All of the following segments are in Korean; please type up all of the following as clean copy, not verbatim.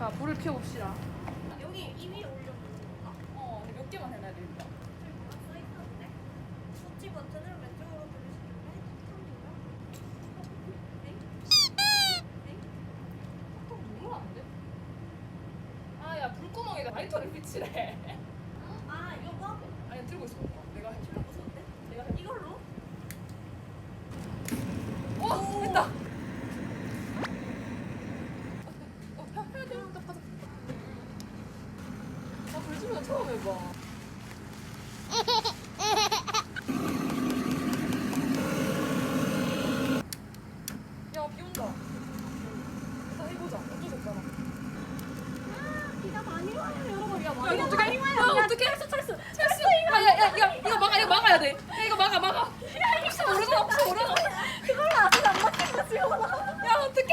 자, 불을 켜봅시다. 여기 이 위에 올려놓는 건가? 근데 몇 개만 해놔야 되겠다. 저기 뭐가 써있던데? 수치 버튼을 왼쪽으로 누르시면 누르면 아, 야, 불구멍에다 라이터를 비치래. 아 이거? 아니, 들고 있어. 내가 해줄게. 무서운데? 내가 이걸로? 됐다. 해야 돼. 가자. 나 불주면 처음 해봐. 야, 비 온다. 일단 해보자. 어쩔 수 없잖아. 비가 많이 와요 여러분. 야, 이거 어떡해? 야, 어떡해? 철수. 야, 이거 막아야 돼. 야, 이거 막아. 야, 혹시 모르잖아. 그걸로 아직 안 막힌 거 지금. 야, 어떡해?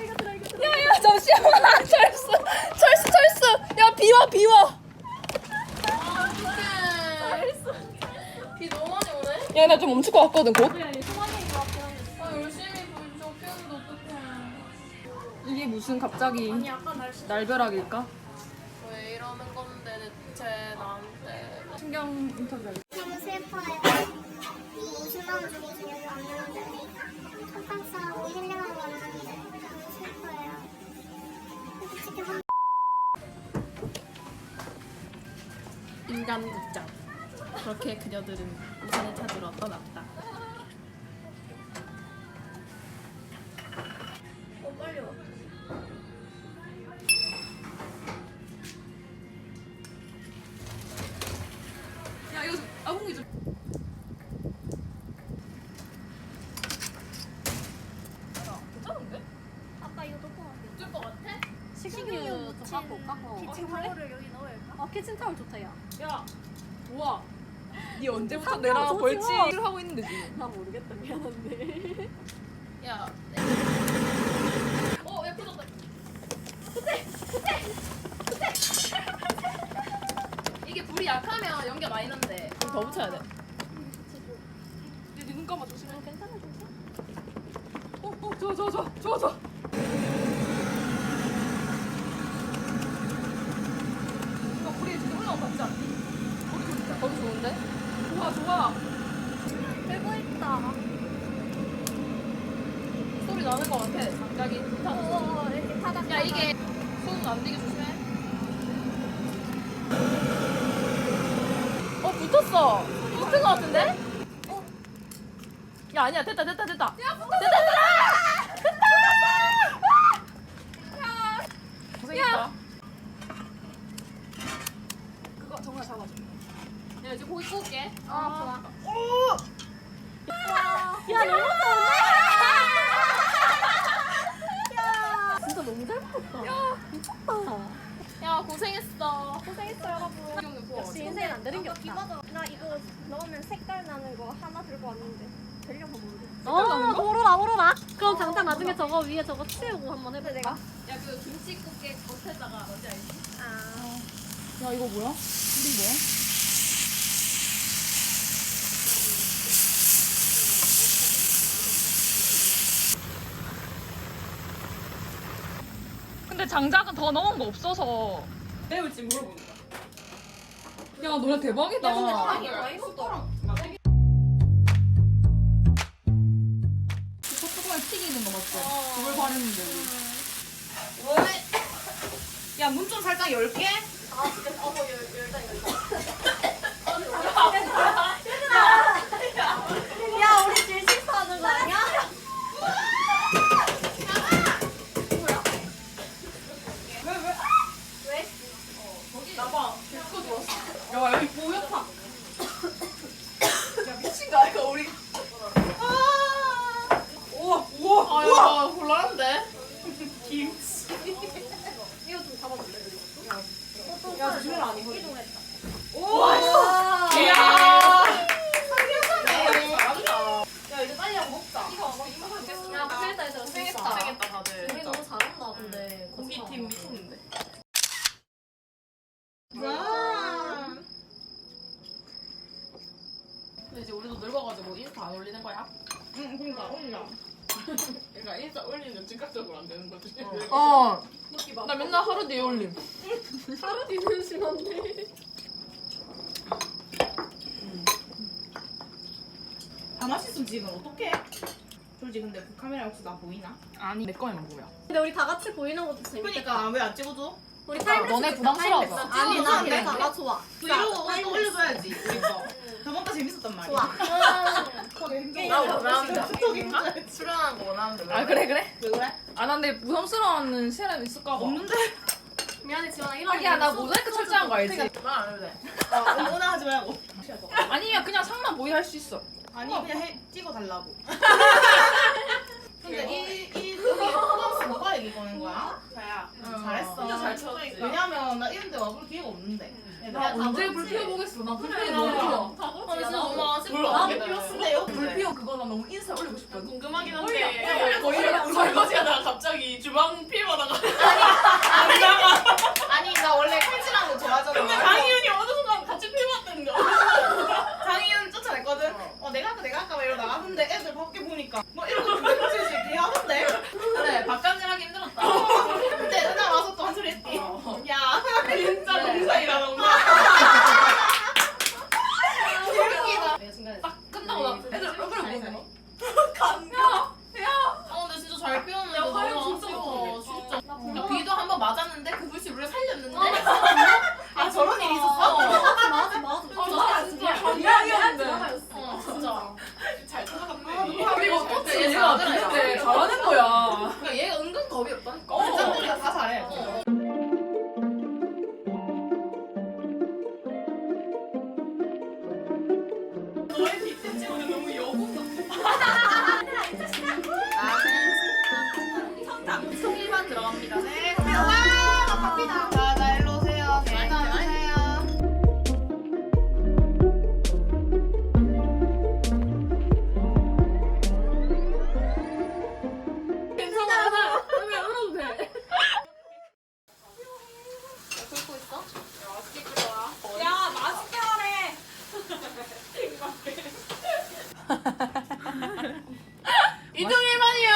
이거 들어. 야, 잠시만. 철수. 야, 비와. 비 너무 많이 오네? 야, 나 좀 멈출 것 같거든, 곧. 소망이 이거 앞에 아, 열심히 불 좀 피우는데 어떡해. 이게 무슨 갑자기 아니 아까 날씨 날벼락일까? 왜 이러는 건데, 대체 나한테. 신경 인터뷰 할게. 너무 슬퍼요. 50만 원 주고 지금 왔는데 톡박사하고 힐링하고 왔는데 너무 슬퍼요. 솔직히 인간극장. 그렇게 그녀들은 우산을 찾으러 떠났다. 빨리 와. 야, 이거 아궁이 좀. 괜찮은데? 아까 이거 놓고 갈게. 어쩔 것 같아? 식용유 좀 갖고 올까? 키친 타월을 여기 넣을까? 키친타올 좋다, 야. 야, 좋아. 니 언제부터 상관 내랑 좋지 벌칙을 하고 있는데 지금? 나 모르겠다, 미안한데. 야. 야, 터졌다. 이게 불이 약하면 연기가 많이 난대. 더 붙여야 돼. 네 눈 감아 조심해. 괜찮아. 좋아. 이거 불이 진짜 올라온 거 같지 않니? 거기 좋은데? 좋아. 되고 있다. 소리 나는 거 같아. 장작이 타는 이렇게 타닥. 야, 이게 손 안 되게 조심해. 붙었어. 붙은 거 같은데? 야, 아니야. 됐다. 야, 됐다. 고생했다. 그거 정말 잡아줘. 야, 이제 고기 구울게. 좋아. 야, 너무 진짜 너무 잘 먹었다. 미쳤다. 야, 고생했어. 고생했어 여러분. 역시 인생은 안 되는 게 없다. 비버더. 나 이거 넣으면 색깔 나는 거 하나 들고 왔는데 되려고 모르겠어. 오로라. 그럼 당장 나중에 저거 위에 저거 치우고 한번 해볼까? 내가. 야, 그 김치 굽게 겉에다가 뭔지 알지? 아. 야, 이거 뭐야? 우리 뭐야? 근데 장작은 더 넣은 거 없어서 매울지 물어보는 거야. 야, 노래 대박이다. 소뚜껑에 튀기는 거 맞죠? 그걸 바르는데 우리. 왜? 야, 문 좀 살짝 열게. 아 진짜 열다. 야 우리 질식사하는 거 아니야? 왜? 나봐. 그거 좋았어. 야, 여기 보였다. 야, 미친 거 아니야, 우리. 우와. 야, 곤란한데? 김치. 이거 좀 잡아줄래? 야, 조심해라, 아니. 이동했다. 우와. 이야. 잘한다. 야, 이제 빨리 하고 먹자. 이거 하겠어. 야 고생했다 얘들아. 고생했다, 다들. 우리 너무 잘한다 근데. 고기팀 미쳤는데. 근데 이제 우리도 늙어가지고 인스타 안 올리는 거야? 응, 그러니까 올려. 그러니까 인스타 올리는 즉각적으로 안 되는 거지. 나 맨날 하루 뒤에 올림. 하루 뒤는 심한데. 다 맛있으면 지금 어떡해? 솔직히 근데 그 카메라 혹시 나 보이나? 아니 내 거에만 보여. 근데 우리 다 같이 보이는 것도 재밌겠다. 그러니까 왜 안 찍어줘? 우리 타임랩스 너네 찍자, 부담스러워서. 타임랩스. 아니 나 그래서 나 좋아. 브이로그 올려줘야지 우리 거. 저번 거 재밌었단 말이야. 좋아. 나 원하는데. 톡톡이 출연하는 거 원하는데 왜? 아 그래? 왜 그래? 아 난 근데 부담스러워하는 사람 있을까 봐. 없는데? 미안해 지원아 이런. 하기야 나 모자이크 철저한 거 알지? 말안 해도 돼. 응원아 하지 말고. 아니야 그냥 상만 보이 할 수 있어. 아니 그냥 찍어달라고. 근데 이 호감스 뭐가 얘기 거는 거야? 자야. 잘했어. 진짜 잘 쳤지. 왜냐면 나 이런 데 와볼 기회가 없는데. 나 언제 불 피워보겠어. 나 불 피우는 거 너무 좋아. 진짜 너무 아쉽다. 근데 여기 불 피워 그거 나 너무 인스타 올리고 싶거든. 궁금하긴 한데 설거지하다가 갑자기 주방 피해받아가. 아니 나 원래 칼질하는 거 좋아하잖아. 근데 강희윤이 어느 순간 같이 피해받다는 거. 장희윤 쫓아냈거든. 내가 할까 막 이러다가 근데 애들 밖에 보니까 뭐 이런 거 김치지 개 하던데. 그래 밥감질하기 힘들었다. 근데 은하 와서 또 한 소리 했지. 야 진짜 농사일하는 거. 개웃기다. 딱 끝나고 나 애들 얼굴을 보는 거. 근데 진짜 잘 피웠는데 너무 아쉬워. 진짜. 야, 비도 한 번 맞았는데 그 불씨 우리가 살렸는데. 아 저런 일이 있었어? 맞아. 진짜 감명이었는데. 진짜. 잘 찾아갔네. 그리고 터치 얘가 비는데 잘하는 거야. 그러니까 얘가 은근 겁이 없다니까. 짠돌이가 다 잘해. 너의 뒷대치고는 너무 여보 나는 송일반 들어갑니다. 네. 와 바삐다. 자 일로 오세요. 네. 앉으세요. 괜찮아. 그러면 울어도 돼. 긁고 있어? 맛있게 끓여와. 야 맛있게 하래. 이동일반이요.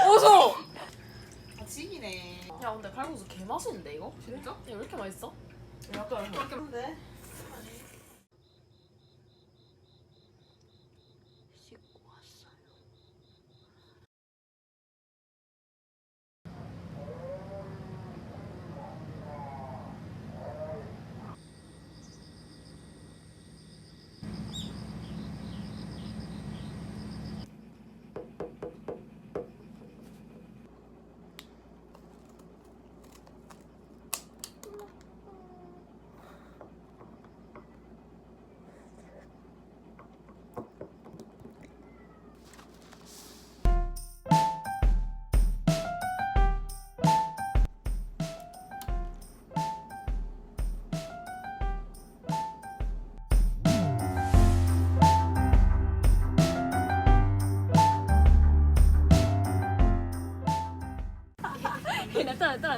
오소. 지기네. 야 근데 칼국수 개 맛있는데 이거? 진짜? 야, 왜 이렇게 맛있어? 근데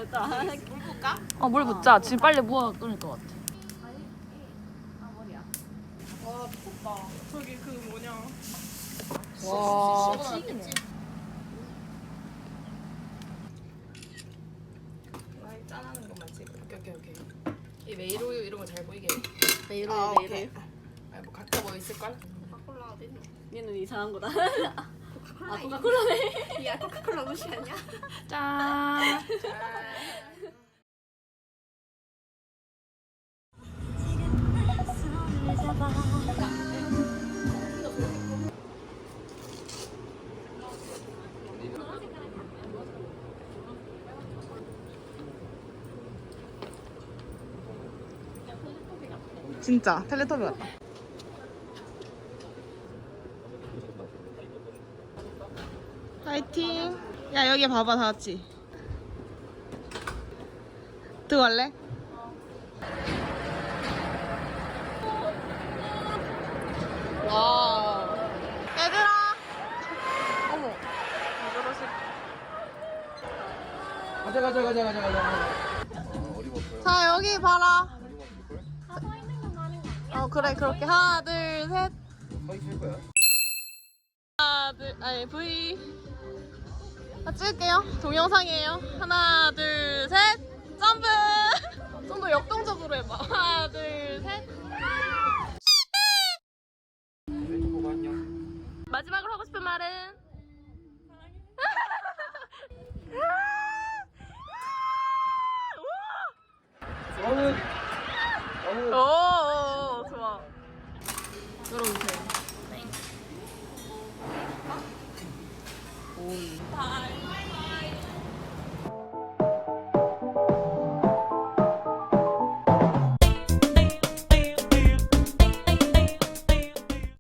됐다. 물 볼까? 물 붓자. 지금 빨리 부어 끓일 것 같아. 와 미쳤다. 저기 그 뭐냐. 와. 시원하겠지? 아이 짠하는 것만 찍어. 오케이. 이 메이로유 이런 거 잘 보이게. 메이로 오케이. 아니 뭐 각자 뭐 있을걸? 코카콜라 어디 있노? 얘는 이상한 거다. 아 코카콜라네. 야 코카콜라 무시하냐? 짠. 진짜 텔레토비 같다. 파이팅. 야 여기 봐봐 다 같이. 들어갈래? 와. 얘들아. 어머. 가자. 자 여기 봐라. 서 있는 건 아닌 것 같아. 그래 그렇게 하나 둘 셋. 서 있을 거야. 하나 둘 아니 V. 찍을게요. 동영상이에요. 하나 둘